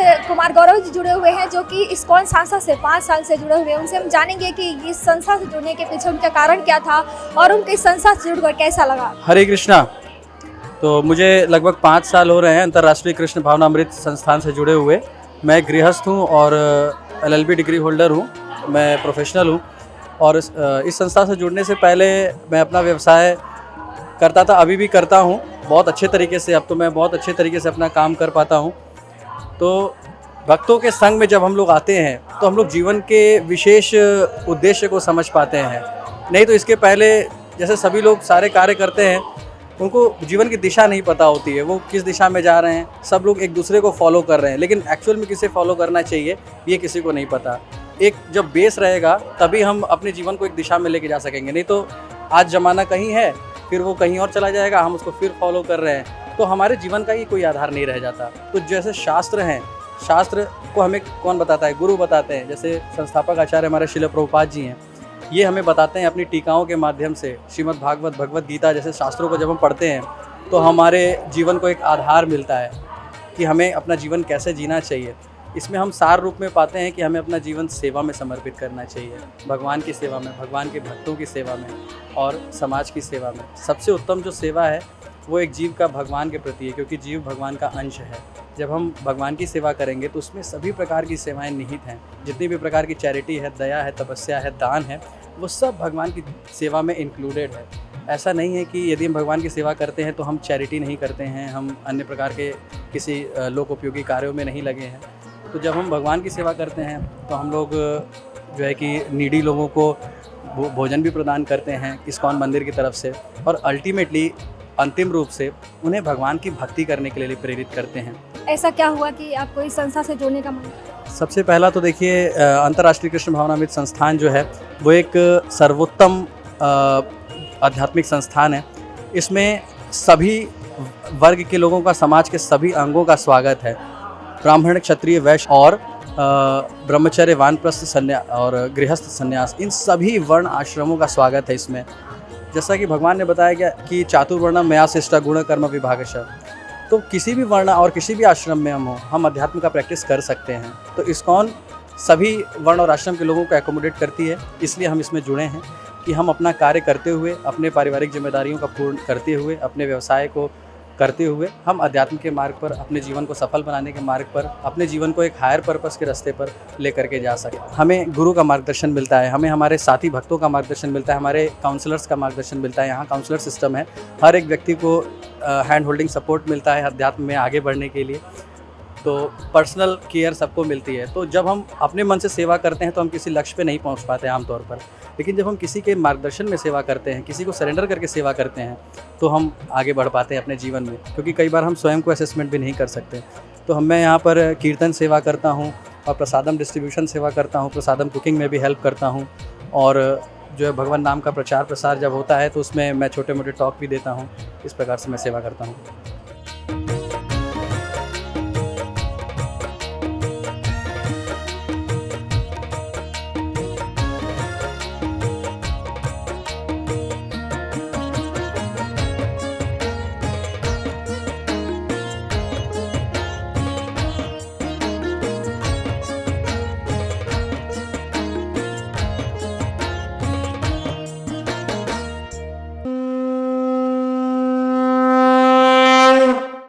साथ कुमार गौरव जी जुड़े हुए हैं, जो कि इस्कॉन संस्था से 5 साल से जुड़े हुए हैं। उनसे हम जानेंगे कि इस संस्था से जुड़ने के पीछे उनका कारण क्या था और उनको इस संस्था से जुड़कर कैसा लगा। हरे कृष्णा। तो मुझे लगभग 5 साल हो रहे हैं अंतर्राष्ट्रीय कृष्ण भावनामृत संस्थान से जुड़े हुए। मैं गृहस्थ हूँ और LLB डिग्री होल्डर हूँ, मैं प्रोफेशनल हूँ। और इस संस्था से जुड़ने से पहले मैं अपना व्यवसाय करता था, अभी भी करता हूँ बहुत अच्छे तरीके से। अब तो मैं बहुत अच्छे तरीके से अपना काम कर पाता हूँ। तो भक्तों के संग में जब हम लोग आते हैं तो हम लोग जीवन के विशेष उद्देश्य को समझ पाते हैं। नहीं तो इसके पहले जैसे सभी लोग सारे कार्य करते हैं, उनको जीवन की दिशा नहीं पता होती है, वो किस दिशा में जा रहे हैं। सब लोग एक दूसरे को फॉलो कर रहे हैं, लेकिन एक्चुअल में किसे फॉलो करना चाहिए ये किसी को नहीं पता। एक जब बेस रहेगा तभी हम अपने जीवन को एक दिशा में लेके जा सकेंगे। नहीं तो आज ज़माना कहीं है, फिर वो कहीं और चला जाएगा, हम उसको फिर फॉलो कर रहे हैं, तो हमारे जीवन का ही कोई आधार नहीं रह जाता। तो जैसे शास्त्र हैं, शास्त्र को हमें कौन बताता है? गुरु बताते हैं। जैसे संस्थापक आचार्य हमारे श्रील प्रभुपाद जी हैं, ये हमें बताते हैं अपनी टीकाओं के माध्यम से। श्रीमद् भागवत, भगवत गीता जैसे शास्त्रों को जब हम पढ़ते हैं तो हमारे जीवन को एक आधार मिलता है कि हमें अपना जीवन कैसे जीना चाहिए। इसमें हम सार रूप में पाते हैं कि हमें अपना जीवन सेवा में समर्पित करना चाहिए, भगवान की सेवा में, भगवान के भक्तों की सेवा में और समाज की सेवा में। सबसे उत्तम जो सेवा है वो एक जीव का भगवान के प्रति है, क्योंकि जीव भगवान का अंश है। जब हम भगवान की सेवा करेंगे तो उसमें सभी प्रकार की सेवाएं निहित हैं। जितनी भी प्रकार की चैरिटी है, दया है, तपस्या है, दान है, वो सब भगवान की सेवा में इंक्लूडेड है। ऐसा नहीं है कि यदि हम भगवान की सेवा करते हैं तो हम चैरिटी नहीं करते हैं, हम अन्य प्रकार के किसी लोक उपयोगी कार्यों में नहीं लगे हैं। तो जब हम भगवान की सेवा करते हैं तो हम लोग जो है कि नीडी लोगों को भोजन भी प्रदान करते हैं इस्कॉन मंदिर की तरफ से, और अल्टीमेटली अंतिम रूप से उन्हें भगवान की भक्ति करने के लिए प्रेरित करते हैं। ऐसा क्या हुआ कि आपको इस संस्था से जुड़ने का मन? सबसे पहला तो देखिए, अंतर्राष्ट्रीय कृष्ण भावनामृत संस्थान जो है वो एक सर्वोत्तम आध्यात्मिक संस्थान है। इसमें सभी वर्ग के लोगों का, समाज के सभी अंगों का स्वागत है। ब्राह्मण, क्षत्रिय, वैश्य और ब्रह्मचर्य, वानप्रस्थ, संन्यास और गृहस्थ संन्यास, इन सभी वर्ण आश्रमों का स्वागत है इसमें। जैसा कि भगवान ने बताया गया कि चातुर्वर्णम मया सृष्टा गुण कर्म विभागशः। तो किसी भी वर्ण और किसी भी आश्रम में हम अध्यात्म का प्रैक्टिस कर सकते हैं। तो इस्कॉन सभी वर्ण और आश्रम के लोगों को एकोमोडेट करती है, इसलिए हम इसमें जुड़े हैं कि हम अपना कार्य करते हुए, अपने पारिवारिक जिम्मेदारियों का पूर्ण करते हुए, अपने व्यवसाय को करते हुए हम अध्यात्म के मार्ग पर, अपने जीवन को सफल बनाने के मार्ग पर, अपने जीवन को एक हायर पर्पस के रास्ते पर लेकर के जा सके। हमें गुरु का मार्गदर्शन मिलता है, हमें हमारे साथी भक्तों का मार्गदर्शन मिलता है, हमारे काउंसलर्स का मार्गदर्शन मिलता है। यहाँ काउंसलर सिस्टम है, हर एक व्यक्ति को हैंड होल्डिंग सपोर्ट मिलता है अध्यात्म में आगे बढ़ने के लिए। तो पर्सनल केयर सबको मिलती है। तो जब हम अपने मन से सेवा करते हैं तो हम किसी लक्ष्य पे नहीं पहुंच पाते आमतौर पर, लेकिन जब हम किसी के मार्गदर्शन में सेवा करते हैं, किसी को सरेंडर करके सेवा करते हैं, तो हम आगे बढ़ पाते हैं अपने जीवन में। क्योंकि कई बार हम स्वयं को असेसमेंट भी नहीं कर सकते। तो मैं यहाँ पर कीर्तन सेवा करता हूँ और प्रसादम डिस्ट्रीब्यूशन सेवा करता हूँ, प्रसादम कुकिंग में भी हेल्प करता हूँ, और जो है भगवान नाम का प्रचार प्रसार जब होता है तो उसमें मैं छोटे मोटे टॉक भी देता हूँ। इस प्रकार से मैं सेवा करता हूँ।